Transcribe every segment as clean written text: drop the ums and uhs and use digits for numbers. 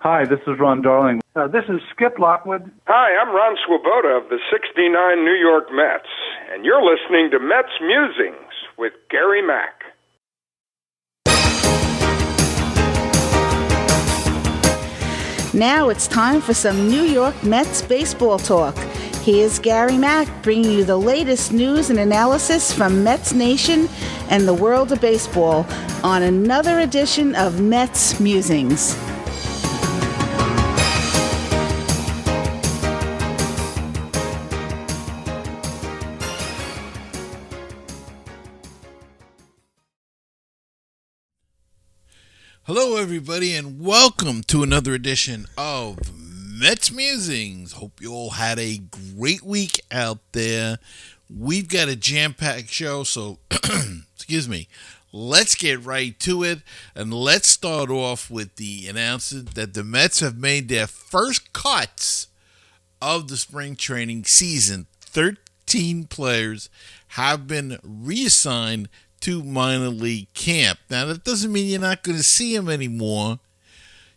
Hi, this is Ron Darling. This is Skip Lockwood. Hi, I'm Ron Swoboda of the 69 New York Mets, and you're listening to Mets Musings with Gary Mack. Now it's time for some New York Mets baseball talk. Here's Gary Mack bringing you the latest news and analysis from Mets Nation and the world of baseball on another edition of Mets Musings. Hello, everybody, and welcome to another edition of Mets Musings. Hope you all had a great week out there. We've got a jam-packed show, so excuse me. Let's get right to it, and let's start off with the announcement that the Mets have made their first cuts of the spring training season. 13 players have been reassigned to minor league camp. Now, that doesn't mean you're not going to see them anymore.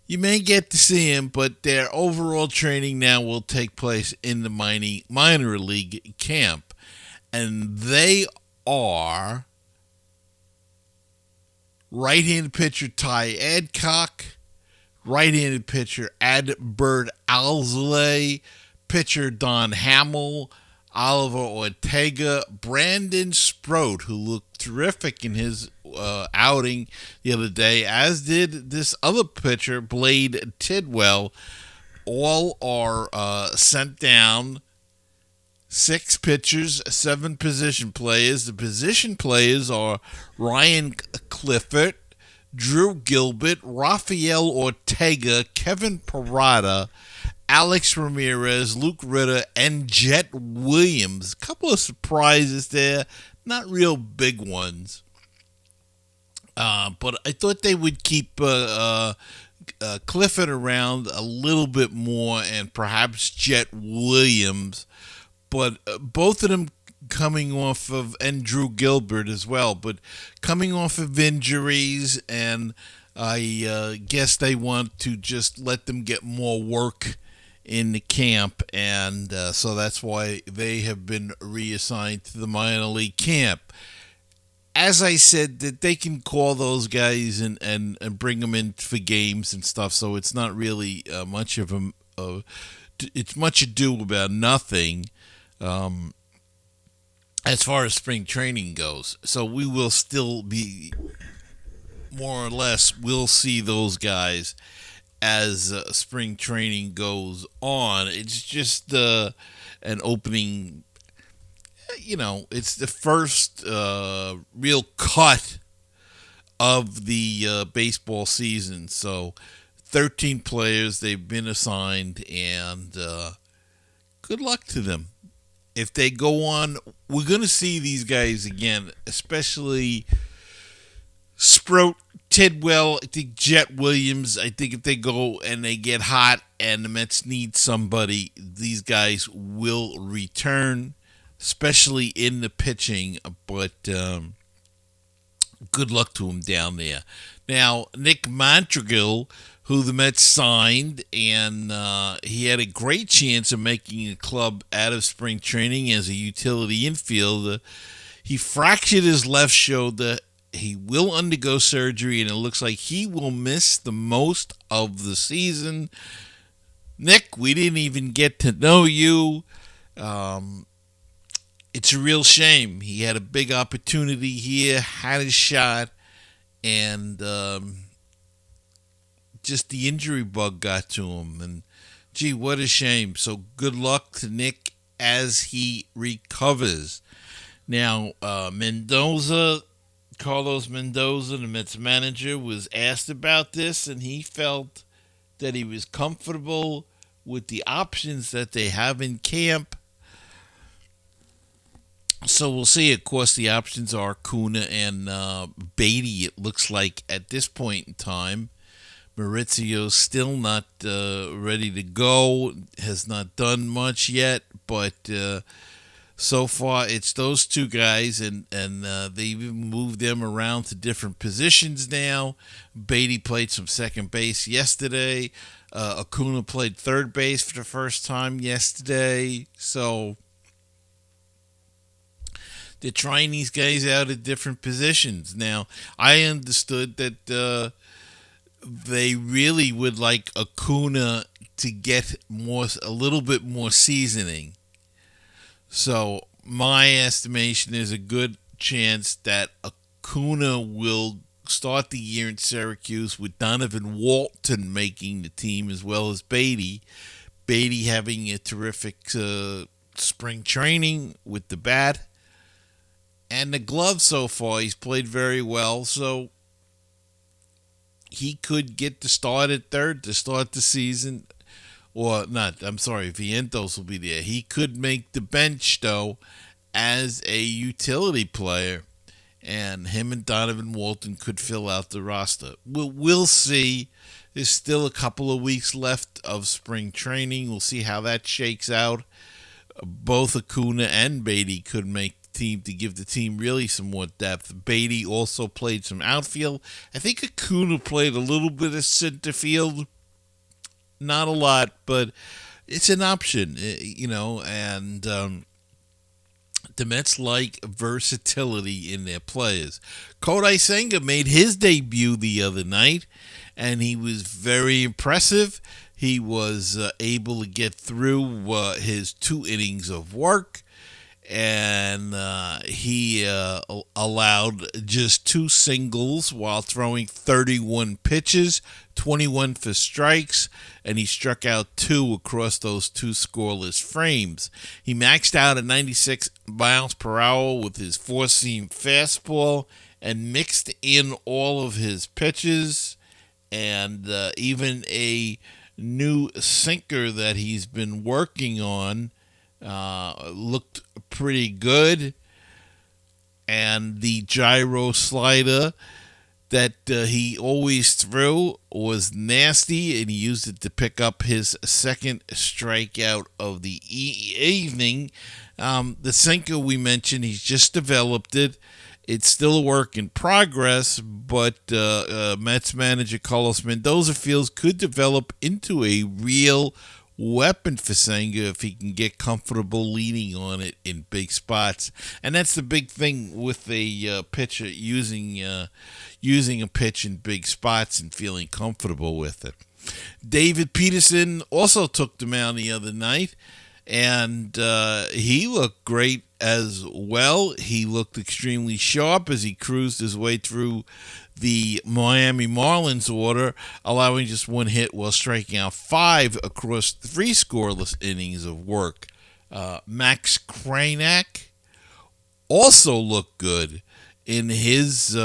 You may get to see them, but their overall training now will take place in the minor league camp. And they are right-handed pitcher Ty Adcock, right-handed pitcher Adbert Alzolay, pitcher Don Hamill, Oliver Ortega, Brandon Sproat, who looked terrific in his outing the other day, as did this other pitcher, Blade Tidwell. All are sent down. 6 pitchers, 7 position players. The position players are Ryan Clifford, Drew Gilbert, Rafael Ortega, Kevin Parada, Alex Ramirez, Luke Ritter, and Jet Williams. A couple of surprises there, not real big ones. But I thought they would keep Clifford around a little bit more, and perhaps Jet Williams. But both of them coming off of, and Drew Gilbert as well, but coming off of injuries, and I guess they want to just let them get more work in the camp, and so that's why they have been reassigned to the minor league camp. As I said, that they can call those guys and bring them in for games and stuff, so it's not really much of a it's much ado about nothing as far as spring training goes. So we will still be, more or less, we'll see those guys as spring training goes on. It's just an opening, it's the first real cut of the baseball season. So 13 players, they've been assigned, and good luck to them. If they go on, we're going to see these guys again, especially Sproat, Tidwell, I think Jet Williams. I think if they go and they get hot and the Mets need somebody, these guys will return, especially in the pitching. But good luck to them down there. Now, Nick Madrigal, who the Mets signed, and he had a great chance of making a club out of spring training as a utility infielder. He fractured his left shoulder. He will undergo surgery, and it looks like he will miss the most of the season. Nick, we didn't even get to know you. It's a real shame. He had a big opportunity here, had his shot, and just the injury bug got to him. And, gee, what a shame. So good luck to Nick as he recovers. Now, Carlos Mendoza, the Mets manager, was asked about this, and he felt that he was comfortable with the options that they have in camp. So we'll see. Of course, the options are Kuna and Beatty, it looks like, at this point in time. Maurizio's still not ready to go, has not done much yet, but So far, it's those two guys, and they've even moved them around to different positions now. Beatty played some second base yesterday. Acuna played third base for the first time yesterday. So they're trying these guys out at different positions. Now, I understood that they really would like Acuna to get a little bit more seasoning. So my estimation is a good chance that Acuna will start the year in Syracuse with Donovan Walton making the team as well as Beatty. Beatty having a terrific spring training with the bat. And the glove so far, he's played very well. So he could get the start at third to start the season. Or not, I'm sorry, Vientos will be there. He could make the bench, though, as a utility player. And him and Donovan Walton could fill out the roster. We'll see. There's still a couple of weeks left of spring training. We'll see how that shakes out. Both Acuna and Beatty could make the team to give the team really some more depth. Beatty also played some outfield. I think Acuna played a little bit of center field. Not a lot, but it's an option, and the Mets like versatility in their players. Kodai Senga made his debut the other night, and he was very impressive. He was able to get through his 2 innings of work, and he allowed just 2 singles while throwing 31 pitches, 21 for strikes, and he struck out 2 across those 2 scoreless frames. He maxed out at 96 miles per hour with his 4-seam fastball and mixed in all of his pitches, and even a new sinker that he's been working on looked pretty good, and the gyro slider that he always threw was nasty, and he used it to pick up his second strikeout of the evening. The sinker we mentioned, he's just developed it. It's still a work in progress, but Mets manager Carlos Mendoza feels could develop into a real weapon for Senga if he can get comfortable leaning on it in big spots. And that's the big thing with a pitcher using a pitch in big spots and feeling comfortable with it. David Peterson also took the mound the other night, and he looked great as well. He looked extremely sharp as he cruised his way through the Miami Marlins order, allowing just 1 hit while striking out 5 across 3 scoreless innings of work. Max Kranak also looked good in his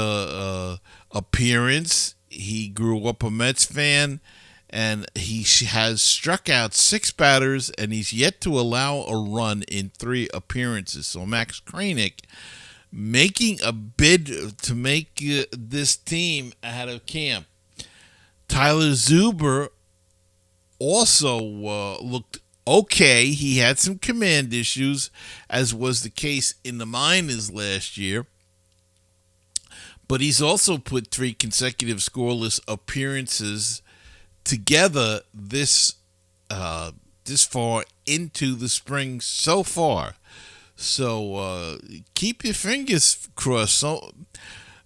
appearance. He grew up a Mets fan, and he has struck out 6 batters, and he's yet to allow a run in 3 appearances. So Max Kranak making a bid to make this team out of camp. Tyler Zuber also looked okay. He had some command issues, as was the case in the minors last year. But he's also put 3 consecutive scoreless appearances together this far into the spring so far. So keep your fingers crossed. So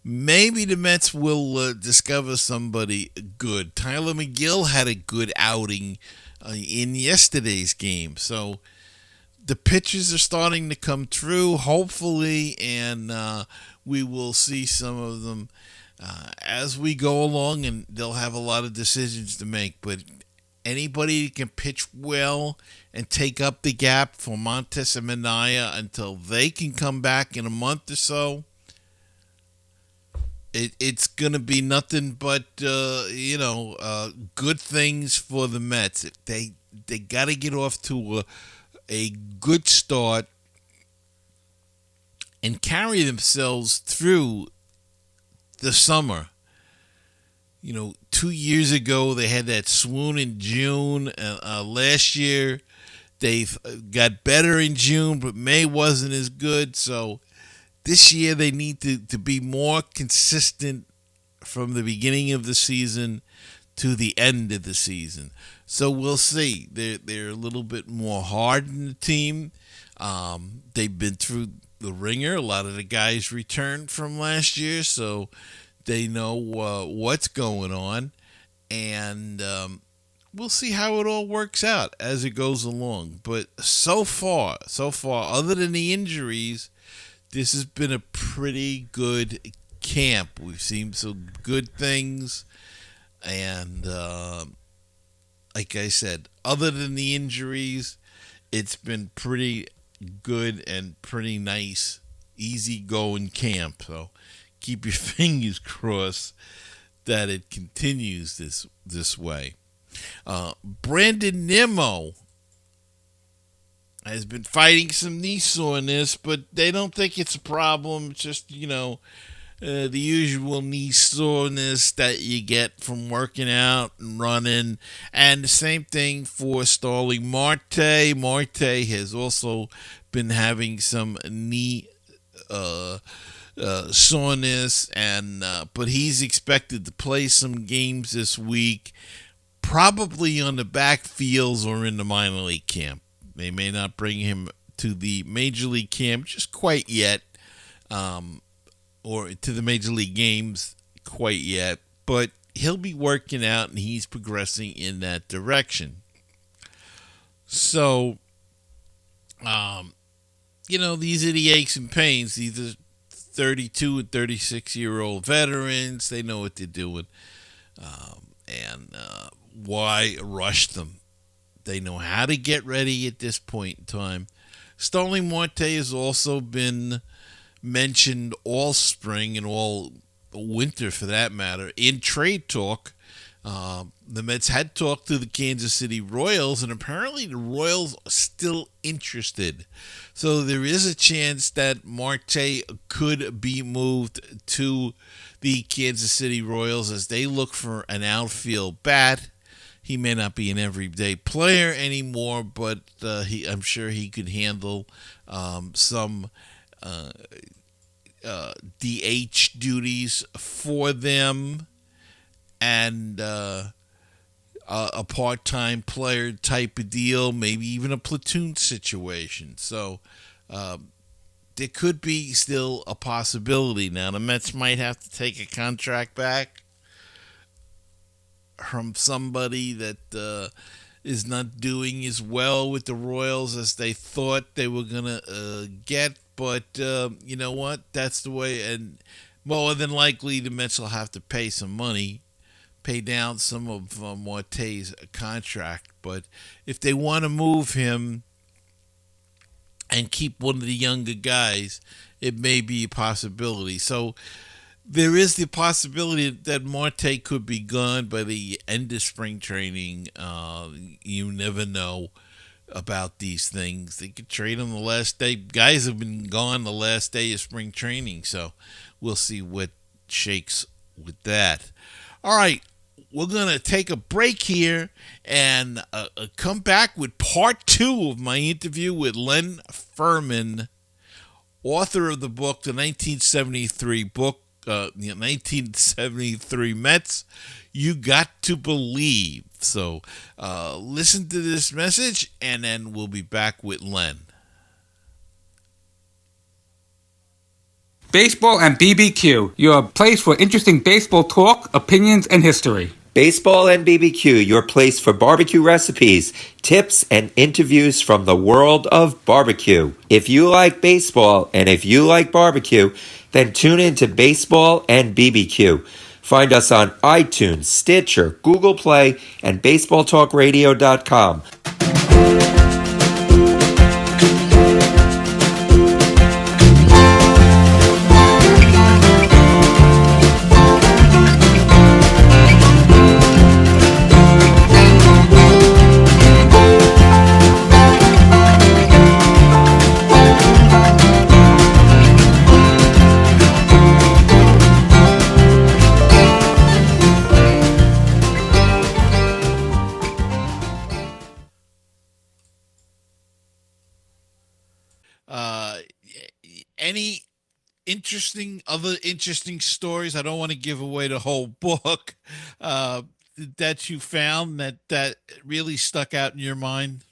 maybe the Mets will discover somebody good. Tyler McGill had a good outing in yesterday's game. So the pitches are starting to come through, hopefully, and we will see some of them as we go along, and they'll have a lot of decisions to make. But anybody can pitch well and take up the gap for Montes and Minaya until they can come back in a month or so, it's going to be nothing but, good things for the Mets. They got to get off to a good start and carry themselves through the summer. 2 years ago, they had that swoon in June. Last year, They've got better in June, but May wasn't as good. So this year they need to be more consistent from the beginning of the season to the end of the season. So we'll see. They're a little bit more hard in the team. They've been through the ringer. A lot of the guys returned from last year, so they know what's going on. And we'll see how it all works out as it goes along. But so far, other than the injuries, this has been a pretty good camp. We've seen some good things. And like I said, other than the injuries, it's been pretty good and pretty nice, easy-going camp. So keep your fingers crossed that it continues this way. Brandon Nimmo has been fighting some knee soreness, but they don't think it's a problem. It's just, the usual knee soreness that you get from working out and running. And the same thing for Starling Marte. Marte has also been having some knee soreness, but he's expected to play some games this week, probably on the backfields or in the minor league camp. They may not bring him to the major league camp just quite yet, or to the major league games quite yet, but he'll be working out and he's progressing in that direction. So, these are the aches and pains. These are 32 and 36-year-old veterans. They know what they're doing. And why rush them? They know how to get ready at this point in time. Starling Marte has also been mentioned all spring and all winter, for that matter, in trade talk. The Mets had talked to the Kansas City Royals, and apparently the Royals are still interested. So there is a chance that Marte could be moved to the Kansas City Royals as they look for an outfield bat. He may not be an everyday player anymore, but I'm sure he could handle some DH duties for them, and a part-time player type of deal, maybe even a platoon situation. So there could be still a possibility. Now, the Mets might have to take a contract back from somebody that is not doing as well with the Royals as they thought they were going to get. But you know what? That's the way. And more than likely, the Mets will have to pay some money, pay down some of Marte's contract. But if they want to move him and keep one of the younger guys, it may be a possibility. So there is the possibility that Marte could be gone by the end of spring training. You never know about these things. They could trade him the last day. Guys have been gone the last day of spring training, so we'll see what shakes with that. All right, we're going to take a break here and come back with part 2 of my interview with Len Ferman, author of the book, the 1973 book, 1973 Mets, You Got to Believe. So listen to this message, and then we'll be back with Len. Baseball and BBQ, your place for interesting baseball talk, opinions, and history. Baseball and BBQ, your place for barbecue recipes, tips, and interviews from the world of barbecue. If you like baseball and if you like barbecue, then tune in to Baseball and BBQ. Find us on iTunes, Stitcher, Google Play, and BaseballTalkRadio.com. Uh, any other interesting stories? I don't want to give away the whole book. Uh, that you found that really stuck out in your mind.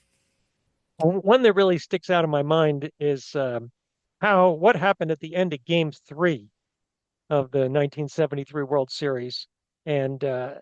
One that really sticks out in my mind is how what happened at the end of Game 3 of the 1973 World Series, and I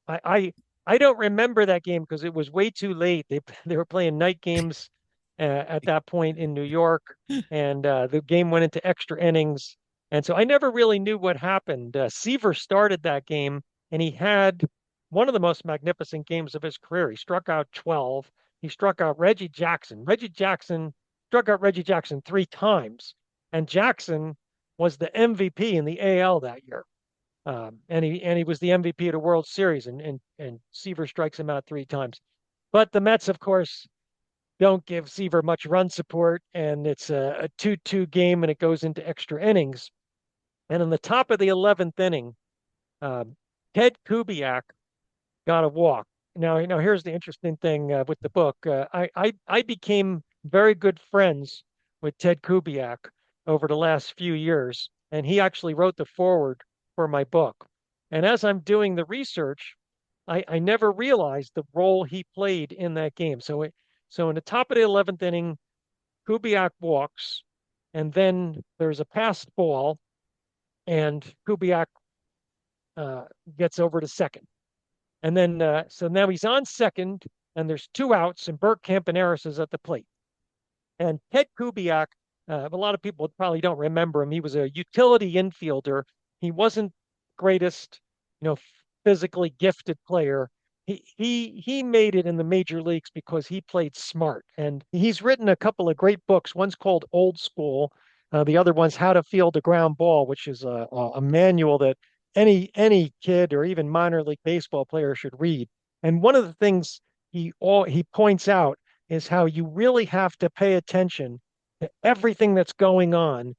I I don't remember that game because it was way too late. They were playing night games at that point in New York, and the game went into extra innings, and so I never really knew what happened. Seaver started that game, and he had one of the most magnificent games of his career. He struck out 12. He struck out Reggie Jackson. Reggie Jackson struck out Reggie Jackson 3 times, and Jackson was the MVP in the AL that year. And he was the MVP of the World Series, and Seaver strikes him out 3 times. But the Mets, of course, don't give Seaver much run support, and it's a 2-2 game, and it goes into extra innings. And in the top of the 11th inning, uh, Ted Kubiak got a walk. Now, here's the interesting thing with the book. I became very good friends with Ted Kubiak over the last few years, and he actually wrote the foreword for my book. And as I'm doing the research, I never realized the role he played in that game. So in the top of the 11th inning, Kubiak walks, and then there's a passed ball, and Kubiak gets over to second. And then, so now he's on second, and there's 2 outs, and Bert Campaneris is at the plate. And Ted Kubiak, a lot of people probably don't remember him. He was a utility infielder. He wasn't greatest, physically gifted player. He made it in the major leagues because he played smart. And he's written a couple of great books. One's called Old School. The other one's How to Field a Ground Ball, which is a manual that any kid or even minor league baseball player should read. And one of the things he points out is how you really have to pay attention to everything that's going on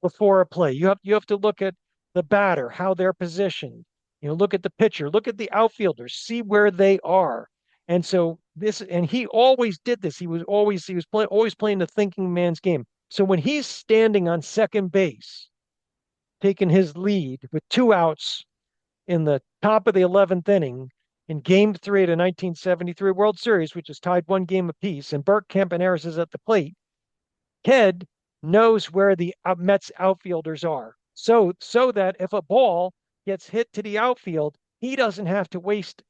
before a play. You have to look at the batter, how they're positioned. Look at the pitcher, look at the outfielders, see where they are. And so and he always did this. Always playing the thinking man's game. So when he's standing on second base, taking his lead with 2 outs in the top of the 11th inning in Game 3 of the 1973 World Series, which is tied 1 game apiece, and Bert Campaneris is at the plate, Ted knows where the Mets outfielders are. So that if a ball gets hit to the outfield, he doesn't have to waste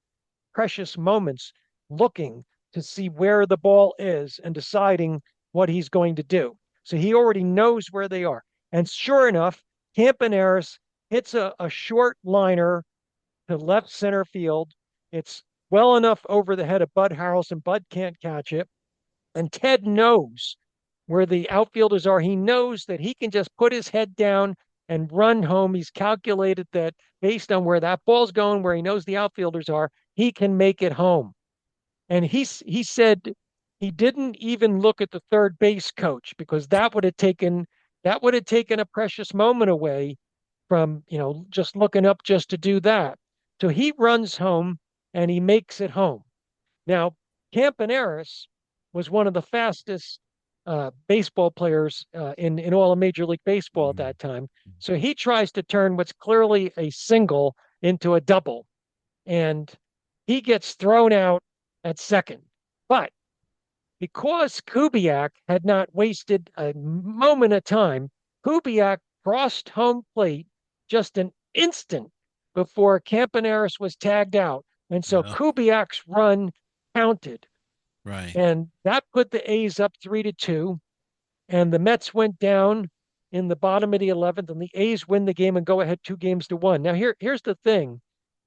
precious moments looking to see where the ball is and deciding what he's going to do. So he already knows where they are. And sure enough, Campaneris hits a short liner to left center field. It's well enough over the head of Bud Harrelson. Bud can't catch it. And Ted knows where the outfielders are. He knows that he can just put his head down and run home. He's calculated that based on where that ball's going, where he knows the outfielders are, he can make it home. And he said he didn't even look at the third base coach because that would have taken a precious moment away from, just looking up just to do that. So he runs home and he makes it home. Now, Campaneris was one of the fastest baseball players in all of Major League Baseball at that time. So he tries to turn what's clearly a single into a double, and he gets thrown out at second. But because Kubiak had not wasted a moment of time, Kubiak crossed home plate just an instant before Campaneris was tagged out. And so Kubiak's run counted. Right. And that put the A's up 3-2. And the Mets went down in the bottom of the 11th, and the A's win the game and go ahead 2-1. Now, here's the thing.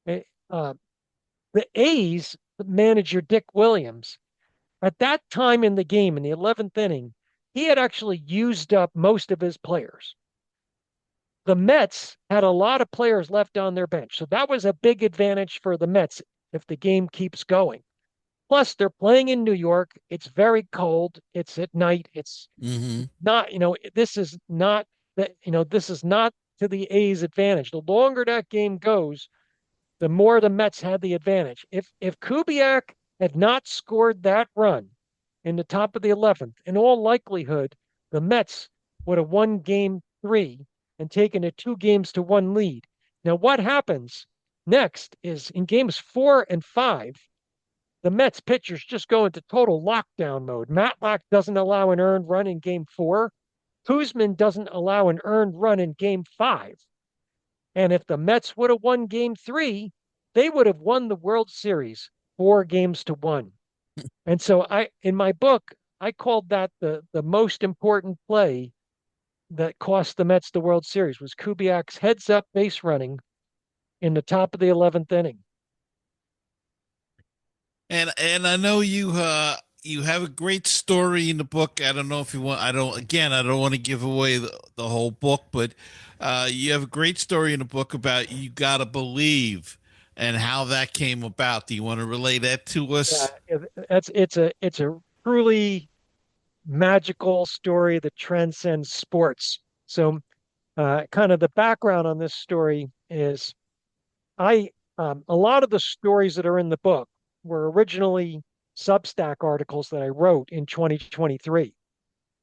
The A's manager, Dick Williams, at that time in the game, in the 11th inning, he had actually used up most of his players. The Mets had a lot of players left on their bench. So that was a big advantage for the Mets if the game keeps going. Plus, they're playing in New York. It's very cold. It's at night. It's not, this is not to the A's advantage. The longer that game goes, the more the Mets had the advantage. If Kubiak had not scored that run in the top of the 11th, in all likelihood, the Mets would have won game 3 and taken a 2-1 lead. Now, what happens next is in games 4 and 5, the Mets pitchers just go into total lockdown mode. Matlack doesn't allow an earned run in game 4. Kuzman doesn't allow an earned run in game 5. And if the Mets would have won game 3, they would have won the World Series 4-1. And so in my book, I called that the most important play that cost the Mets the World Series was Kubiak's heads up base running in the top of the 11th inning. And I know you have a great story in the book. I don't know if you want. I don't want to give away the whole book, but you have a great story in the book about You Gotta Believe and how that came about. Do you want to relay that to us? It's a truly magical story that transcends sports. So, kind of the background on this story is a lot of the stories that are in the book were originally Substack articles that I wrote in 2023.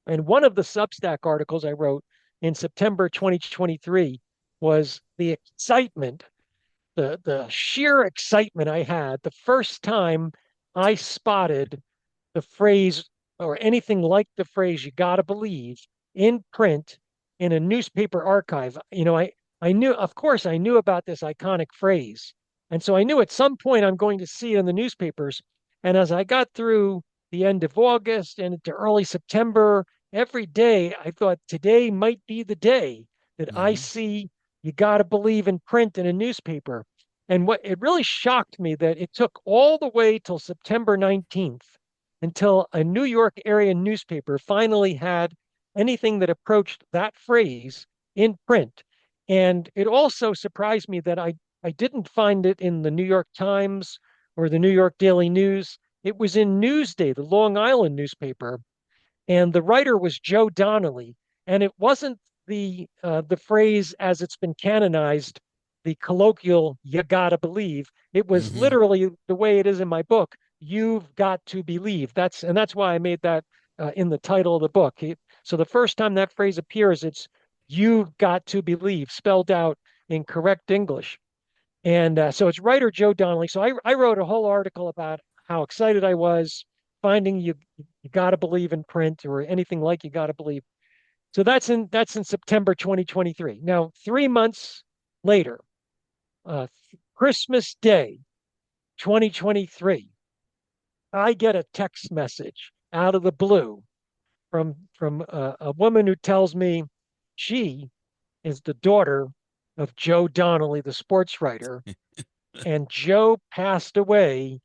And one of the Substack articles I wrote in September 2023 was the excitement, the sheer excitement I had the first time I spotted the phrase or anything like the phrase "you gotta believe" in print in a newspaper archive. I knew, of course, I knew about this iconic phrase. And so I knew at some point I'm going to see it in the newspapers. And as I got through the end of August and into early September, every day I thought today might be the day that I see "you gotta believe" in print in a newspaper. And what it really shocked me that it took all the way till September 19th until a New York area newspaper finally had anything that approached that phrase in print. And it also surprised me that I didn't find it in the New York Times or the New York Daily News. It was in Newsday, the Long Island newspaper, and the writer was Joe Donnelly. And it wasn't the phrase as it's been canonized, the colloquial "you gotta believe." It was literally the way it is in my book. You've got to believe. That's why I made that in the title of the book. So the first time that phrase appears, it's "you've got to believe" spelled out in correct English. And so it's writer Joe Donnelly. So I wrote a whole article about how excited I was finding you gotta believe in print or anything like "you gotta believe." So that's in September 2023. Now, 3 months later, Christmas Day, 2023, I get a text message out of the blue from a woman who tells me she is the daughter of Joe Donnelly, the sports writer, and Joe passed away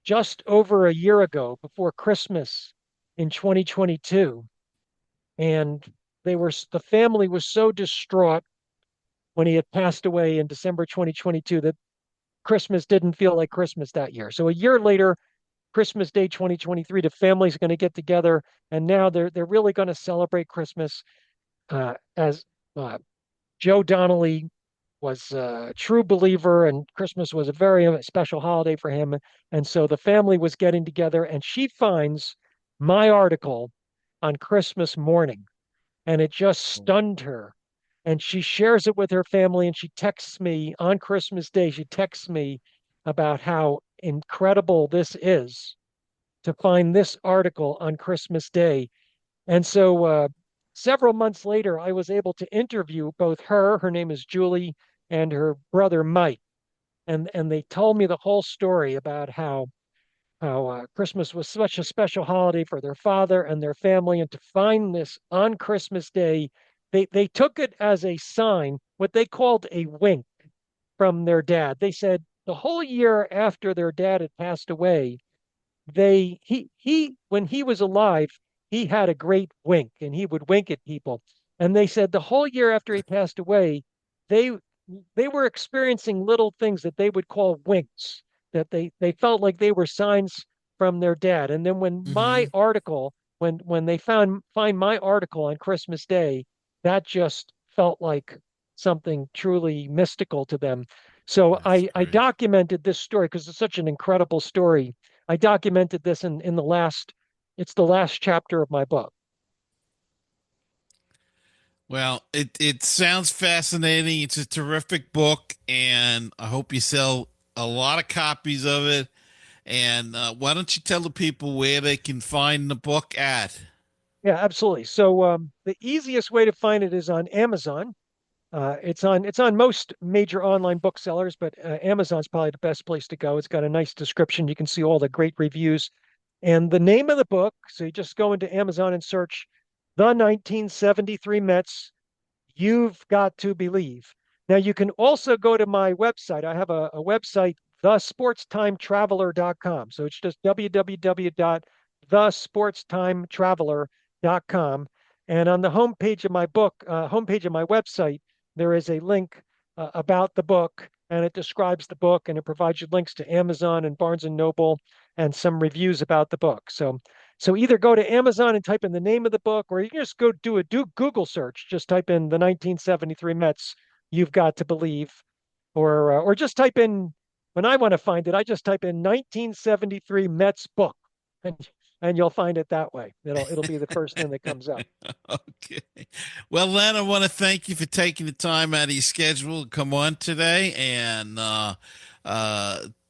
just over a year ago, before Christmas in 2022. And the family was so distraught when he had passed away in December 2022 that Christmas didn't feel like Christmas that year. So a year later, Christmas Day 2023, the family's going to get together, and now they're really going to celebrate Christmas as Joe Donnelly was a true believer, and Christmas was a very special holiday for him. And so the family was getting together, and she finds my article on Christmas morning, and it just stunned her. And she shares it with her family, and she texts me on Christmas Day. She texts me about how incredible this is to find this article on Christmas Day. And so several months later, I was able to interview both her name is Julie, and her brother Mike. And they told me the whole story about how Christmas was such a special holiday for their father and their family, and to find this on Christmas Day, they took it as a sign, what they called a wink from their dad. They said the whole year after their dad had passed away, he when he was alive, he had a great wink, and he would wink at people. And they said the whole year after he passed away, they they were experiencing little things that they would call winks, that they felt like they were signs from their dad. And then when they find my article on Christmas Day, that just felt like something truly mystical to them. So I documented this story because it's such an incredible story. I documented this in the last It's the last chapter of my book. Well, it sounds fascinating. It's a terrific book, and I hope you sell a lot of copies of it. And why don't you tell the people where they can find the book at? Yeah, absolutely. So the easiest way to find it is on Amazon. It's on most major online booksellers, but Amazon's probably the best place to go. It's got a nice description. You can see all the great reviews. And the name of the book, so you just go into Amazon and search The 1973 Mets, You've Got to Believe. Now, you can also go to my website. I have a website, thesportstimetraveler.com. So it's just www.thesportstimetraveler.com. And on the homepage of my book, homepage of my website, there is a link about the book, and it describes the book, and it provides you links to Amazon and Barnes and Noble and some reviews about the book. So either go to Amazon and type in the name of the book, or you can just go do a Google search. Just type in the 1973 Mets, You've Got to Believe, or just type in, when I want to find it, I just type in 1973 Mets book, and and you'll find it that way. It'll be the first thing that comes up. Okay. Well, Len, I want to thank you for taking the time out of your schedule to come on today. And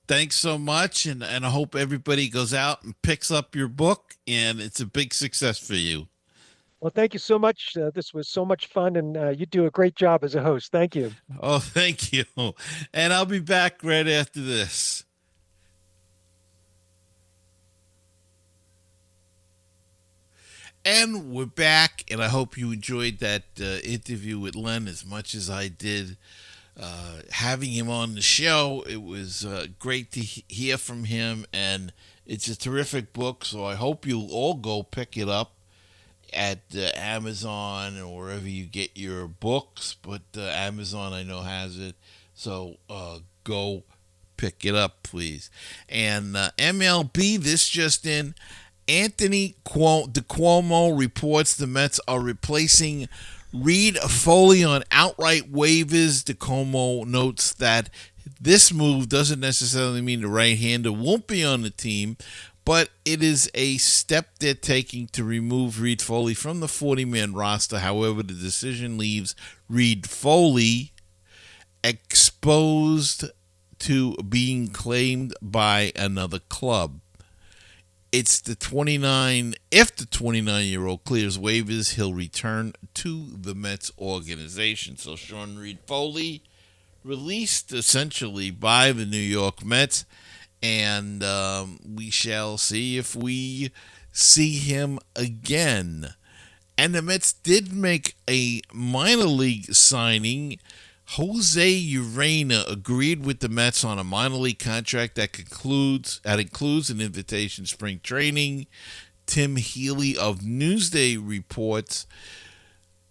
thanks so much. And I hope everybody goes out and picks up your book, and it's a big success for you. Well, thank you so much. This was so much fun, and you do a great job as a host. Thank you. Oh, thank you. And I'll be back right after this. And we're back, and I hope you enjoyed that interview with Len as much as I did having him on the show. It was great to hear from him, and it's a terrific book, so I hope you'll all go pick it up at Amazon or wherever you get your books, but Amazon I know has it, so go pick it up, please. And MLB, this just in, Anthony DeCuomo reports the Mets are replacing Reed Foley on outright waivers. DeCuomo notes that this move doesn't necessarily mean the right-hander won't be on the team, but it is a step they're taking to remove Reed Foley from the 40-man roster. However, the decision leaves Reed Foley exposed to being claimed by another club. It's the 29. If the 29-year-old clears waivers, he'll return to the Mets organization. So Sean Reed Foley released essentially by the New York Mets, and we shall see if we see him again. And the Mets did make a minor league signing. Jose Urena agreed with the Mets on a minor league contract that includes an invitation to spring training. Tim Healy of Newsday reports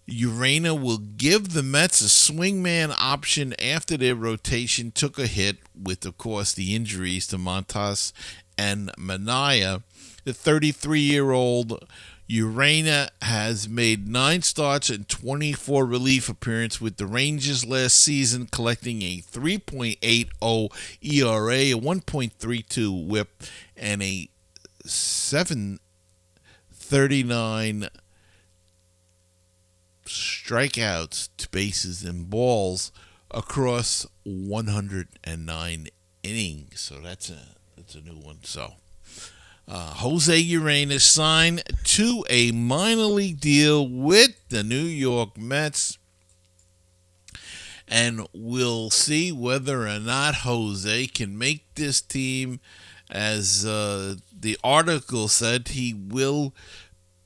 Urena will give the Mets a swingman option after their rotation took a hit with, of course, the injuries to Montas and Manaea. The 33-year-old Urena has made 9 starts and 24 relief appearances with the Rangers last season, collecting a 3.80 ERA, a 1.32 WHIP, and a 739 strikeouts to bases and balls across 109 innings. So that's a new one. So Jose Urena signed to a minor league deal with the New York Mets, and we'll see whether or not Jose can make this team. As the article said, he will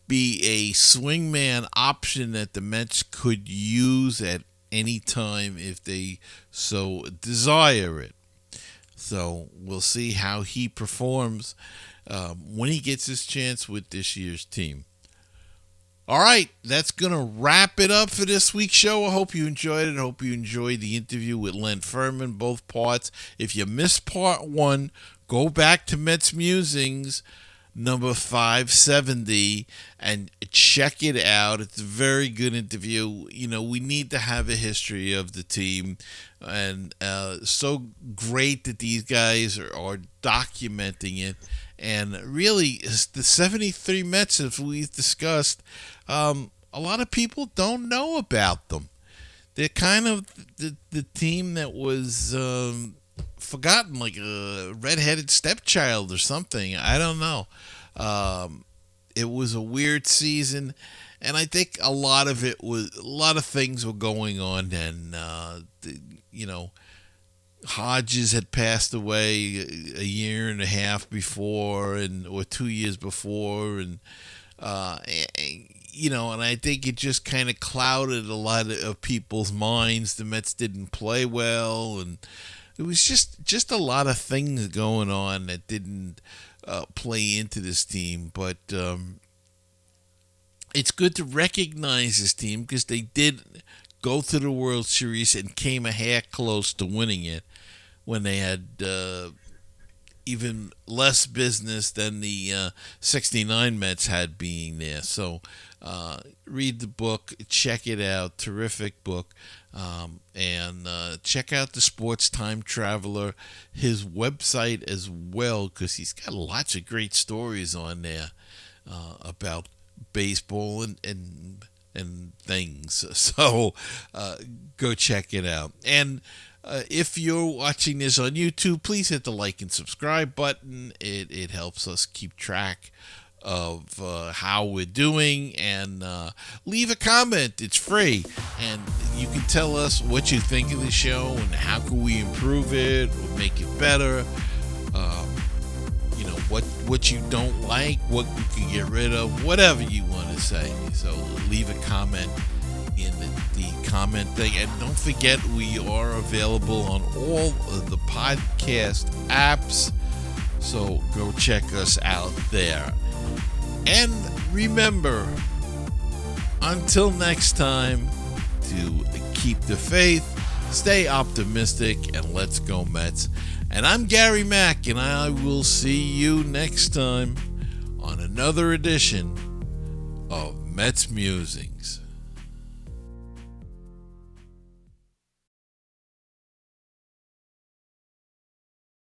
be a swingman option that the Mets could use at any time if they so desire it. So we'll see how he performs when he gets his chance with this year's team. All right, that's going to wrap it up for this week's show. I hope you enjoyed it. I hope you enjoyed the interview with Len Ferman, both parts. If you missed part 1, go back to Mets Musings, number 570, and check it out. It's a very good interview. We need to have a history of the team, and so great that these guys are documenting it. And really, the 73 Mets, as we've discussed, a lot of people don't know about them. They're kind of the team that was forgotten, like a redheaded stepchild or something. I don't know. It was a weird season, and I think a lot of things were going on. And Hodges had passed away a year and a half before, or 2 years before, and I think it just kind of clouded a lot of people's minds. The Mets didn't play well, and it was just a lot of things going on that didn't play into this team. But it's good to recognize this team because they did go to the World Series and came a hair close to winning it when they had even less business than the 69 Mets had being there. So read the book, check it out, terrific book, and check out the Sports Time Traveler, his website as well, because he's got lots of great stories on there about baseball and things. So go check it out. And if you're watching this on YouTube, please hit the like and subscribe button. It helps us keep track of how we're doing, and leave a comment. It's free, and you can tell us what you think of the show and how can we improve it or make it better. What you don't like, what we can get rid of, whatever you want to say. So leave a comment in the comment thing, and don't forget we are available on all of the podcast apps, so go check us out there. And remember, until next time, to keep the faith, stay optimistic, and let's go Mets. And I'm Gary Mack, and I will see you next time on another edition of Mets Musings.